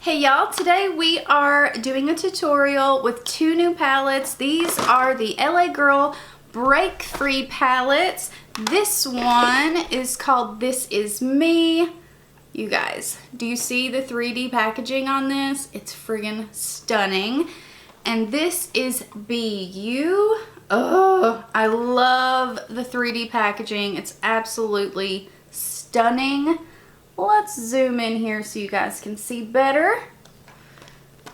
Hey y'all, today we are doing a tutorial with two new palettes. These are the LA Girl Break Free palettes. This one is called This Is Me. You guys, do you see the 3D packaging on this? It's friggin' stunning. And this is BU. Oh, I love the 3D packaging. It's absolutely stunning. Let's zoom in here so you guys can see better.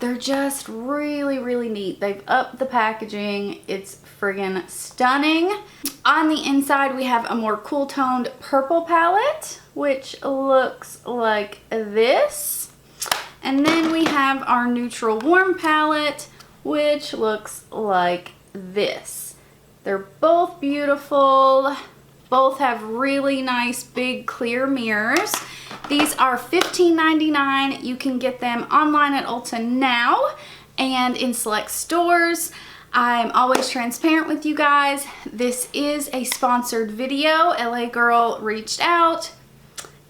They're just really neat. They've upped the packaging. It's friggin' stunning. On the inside, we have a more cool toned purple palette, which looks like this. And then we have our neutral warm palette, which looks like this. They're both beautiful. Both have really nice big clear mirrors. These are $15.99. You can get them online at Ulta now and in select stores. I'm always transparent with you guys. This is a sponsored video. LA Girl reached out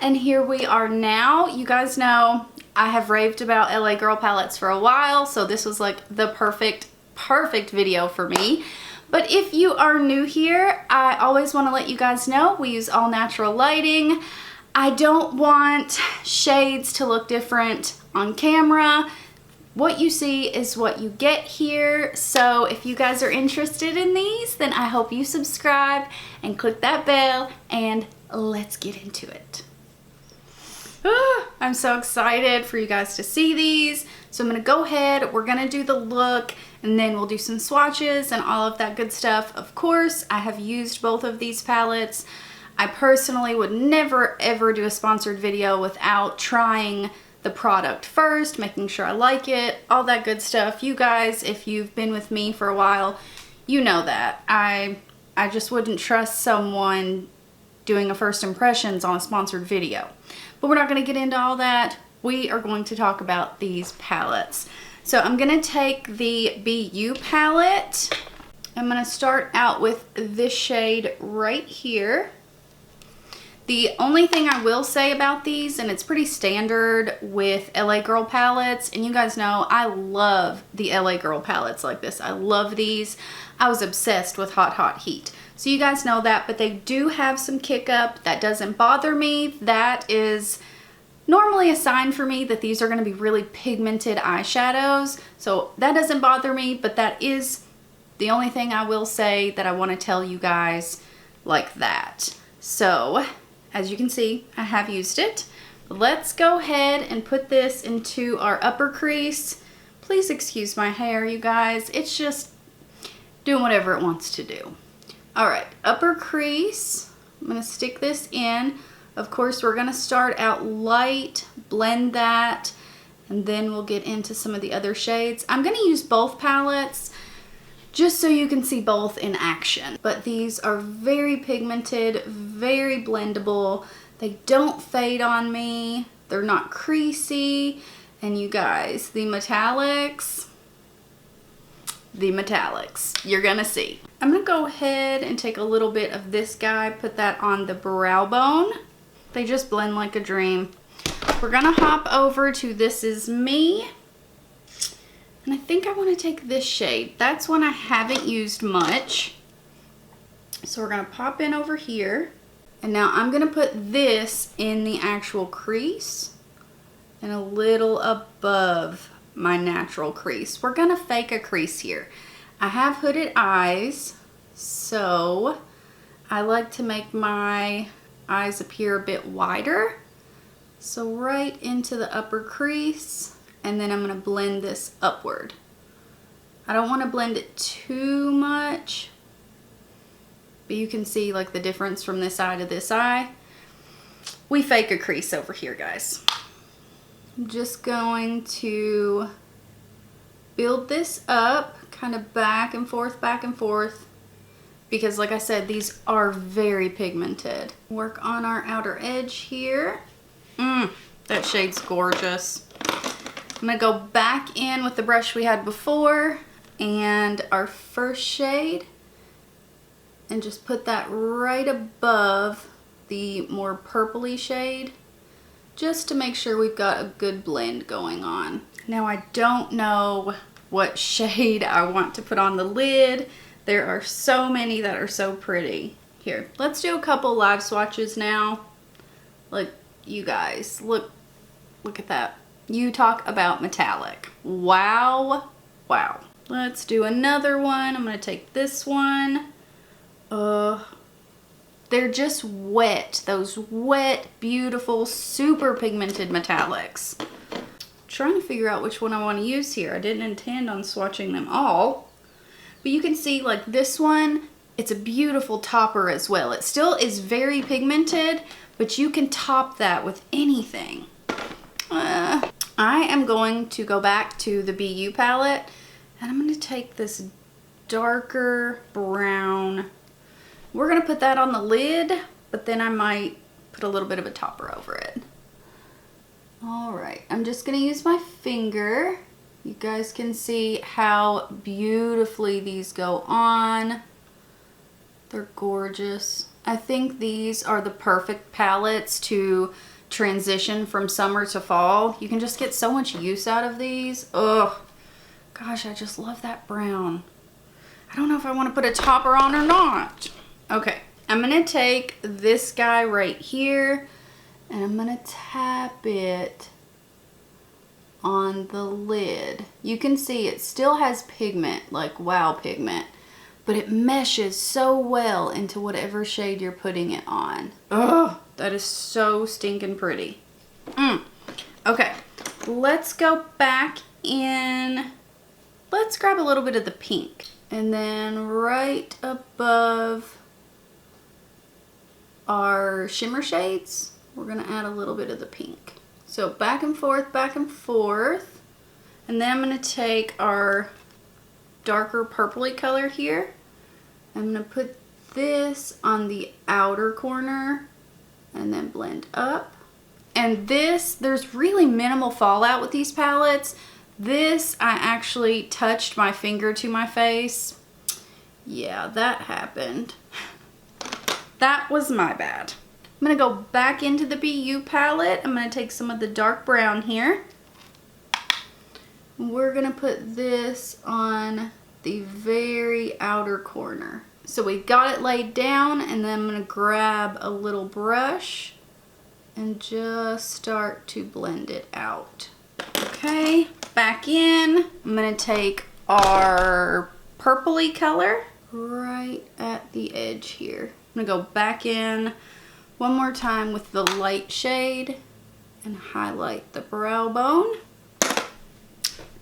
and here we are now. You guys know I have raved about LA Girl palettes for a while, so this was like the perfect video for me. But if you are new here, I always want to let you guys know we use all natural lighting. I don't want shades to look different on camera. What you see is what you get here. So if you guys are interested in these, then I hope you subscribe and click that bell and let's get into it. I'm so excited for you guys to see these. So I'm gonna go ahead, we're gonna do the look and then we'll do some swatches and all of that good stuff. Of course, I have used both of these palettes. I personally would never ever do a sponsored video without trying the product first, making sure I like it, all that good stuff. You guys, if you've been with me for a while, you know that. I just wouldn't trust someone doing a first impressions on a sponsored video. But we're not gonna get into all that. We are going to talk about these palettes. So I'm gonna take the BU palette. I'm gonna start out with this shade right here. The only thing I will say about these, and it's pretty standard with LA Girl palettes, and you guys know I love the LA Girl palettes like this. I love these. I was obsessed with Hot Heat. So you guys know that, but they do have some kick up. That doesn't bother me. That is normally a sign for me that these are gonna be really pigmented eyeshadows. So that doesn't bother me, but that is the only thing I will say that I wanna tell you guys like that. So, as you can see, I have used it. Let's go ahead and put this into our upper crease. Please excuse my hair, you guys. It's just doing whatever it wants to do. All right, upper crease. I'm gonna stick this in. Of course, we're gonna start out light, blend that, and then we'll get into some of the other shades. I'm gonna use both palettes just so you can see both in action. But these are very pigmented, very blendable. They don't fade on me. They're not creasy. And you guys, the metallics, you're gonna see. I'm gonna go ahead and take a little bit of this guy, put that on the brow bone. They just blend like a dream. We're gonna hop over to This Is Me. And I think I want to take this shade. That's one I haven't used much. So we're going to pop in over here. And now I'm going to put this in the actual crease and a little above my natural crease. We're going to fake a crease here. I have hooded eyes, so I like to make my eyes appear a bit wider. So right into the upper crease. And then I'm going to blend this upward. I don't want to blend it too much, but you can see like the difference from this eye to this eye. We fake a crease over here, guys. I'm just going to build this up, kind of back and forth, because like I said, these are very pigmented. Work on our outer edge here. That shade's gorgeous. I'm gonna go back in with the brush we had before and our first shade and just put that right above the more purpley shade just to make sure we've got a good blend going on. Now I don't know what shade I want to put on the lid. There are so many that are so pretty. Here, let's do a couple live swatches now. Like, you guys, look at that. You talk about metallic. Wow, wow. Let's do another one. I'm gonna take this one. They're just wet. Those wet, beautiful, super pigmented metallics. I'm trying to figure out which one I want to use here. I didn't intend on swatching them all. But you can see, like, this one, it's a beautiful topper as well. It still is very pigmented, but you can top that with anything. I am going to go back to the BU palette, and I'm going to take this darker brown. We're going to put that on the lid, but then I might put a little bit of a topper over it. All right, I'm just going to use my finger. You guys can see how beautifully these go on. They're gorgeous. I think these are the perfect palettes to transition from summer to fall. You can just get so much use out of these. Oh, gosh, I just love that brown. I don't know if I want to put a topper on or not. Okay, I'm going to take this guy right here and I'm going to tap it on the lid. You can see it still has pigment, like wow pigment, but it meshes so well into whatever shade you're putting it on. Oh, that is so stinking pretty. Okay, let's go back in. Let's grab a little bit of the pink, and then right above our shimmer shades, we're gonna add a little bit of the pink. So back and forth, and then I'm gonna take our darker purpley color here. I'm gonna put this on the outer corner and then blend up. And this, there's really minimal fallout with these palettes. This, I actually touched my finger to my face. Yeah, that happened. That was my bad. I'm gonna go back into the BU palette. I'm gonna take some of the dark brown here. We're gonna put this on the very outer corner. So we've got it laid down, and then I'm gonna grab a little brush and just start to blend it out. Okay, back in. I'm gonna take our purpley color right at the edge here. I'm gonna go back in one more time with the light shade and highlight the brow bone.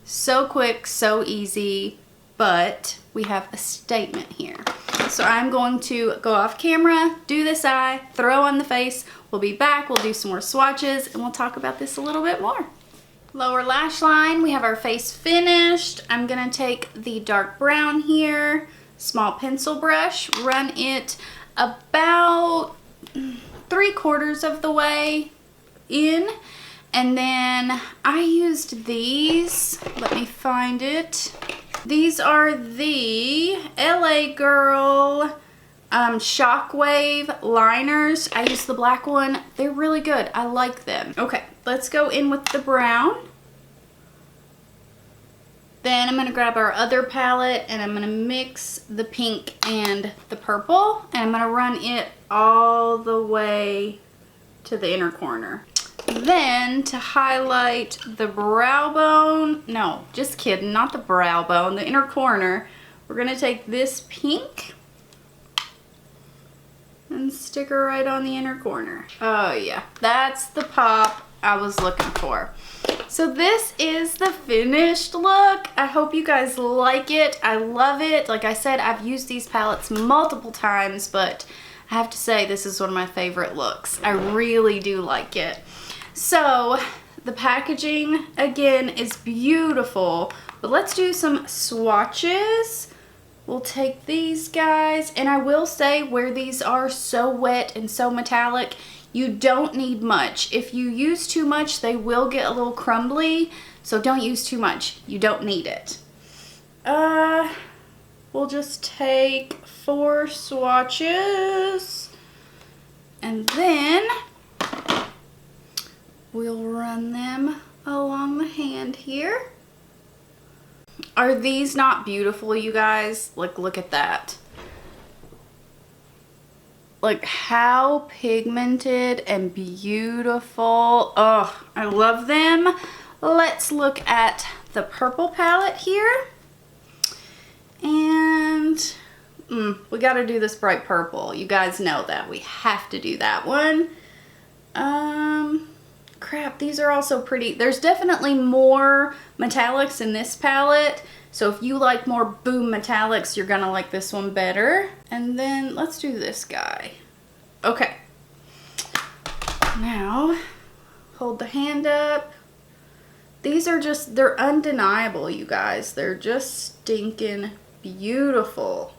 So quick, so easy, but we have a statement here. So I'm going to go off camera, do this eye, throw on the face. We'll be back, we'll do some more swatches, and we'll talk about this a little bit more. Lower lash line, we have our face finished. I'm gonna take the dark brown here, small pencil brush, run it about 3/4 of the way in, and then I used these. Let me find it. These are the LA Girl Shockwave liners. I used the black one. They're really good. I like them. Okay, let's go in with the brown. Then I'm going to grab our other palette and I'm going to mix the pink and the purple, and I'm going to run it all the way to the inner corner. Then to highlight the brow bone, no, just kidding, not the brow bone, the inner corner, we're going to take this pink and stick her right on the inner corner. Oh yeah, that's the pop I was looking for. So this is the finished look. I hope you guys like it. I love it. Like I said, I've used these palettes multiple times, but I have to say this is one of my favorite looks. I really do like it. So the packaging again is beautiful, but let's do some swatches. We'll take these guys, and I will say where these are so wet and so metallic, you don't need much. If you use too much, they will get a little crumbly, so don't use too much. You don't need it. We'll just take 4 swatches, and then we'll run them along the hand here. Are these not beautiful, you guys? Like, look at that. Like, how pigmented and beautiful. Oh, I love them. Let's look at the purple palette here. And we got to do this bright purple. You guys know that. We have to do that one. Crap, these are also pretty. There's definitely more metallics in this palette. So if you like more boom metallics, you're gonna like this one better. And then let's do this guy. Okay. Now, hold the hand up. These are just, they're undeniable, you guys. They're just stinking beautiful.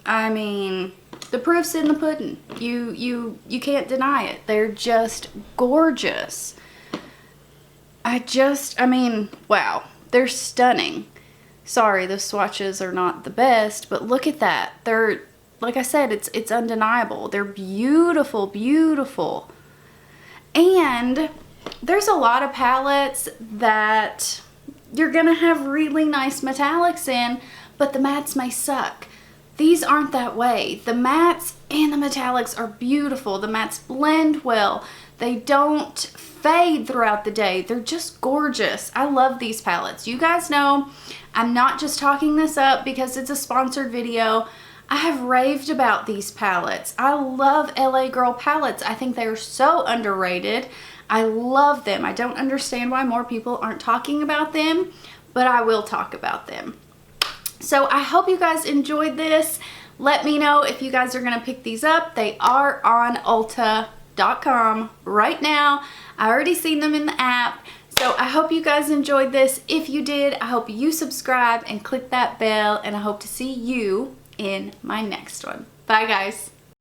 I mean, the proof's in the pudding. You can't deny it. They're just gorgeous. I mean, wow. They're stunning. Sorry, the swatches are not the best, but look at that. They're, like I said, it's undeniable. They're beautiful, beautiful. And there's a lot of palettes that you're gonna have really nice metallics in, but the mattes may suck. These aren't that way. The mattes and the metallics are beautiful. The mattes blend well. They don't fade throughout the day. They're just gorgeous. I love these palettes. You guys know I'm not just talking this up because it's a sponsored video. I have raved about these palettes. I love LA Girl palettes. I think they are so underrated. I love them. I don't understand why more people aren't talking about them, but I will talk about them. So I hope you guys enjoyed this. Let me know if you guys are gonna pick these up. They are on Ulta.com right now. I already seen them in the app. So I hope you guys enjoyed this. If you did, I hope you subscribe and click that bell, and I hope to see you in my next one. Bye guys.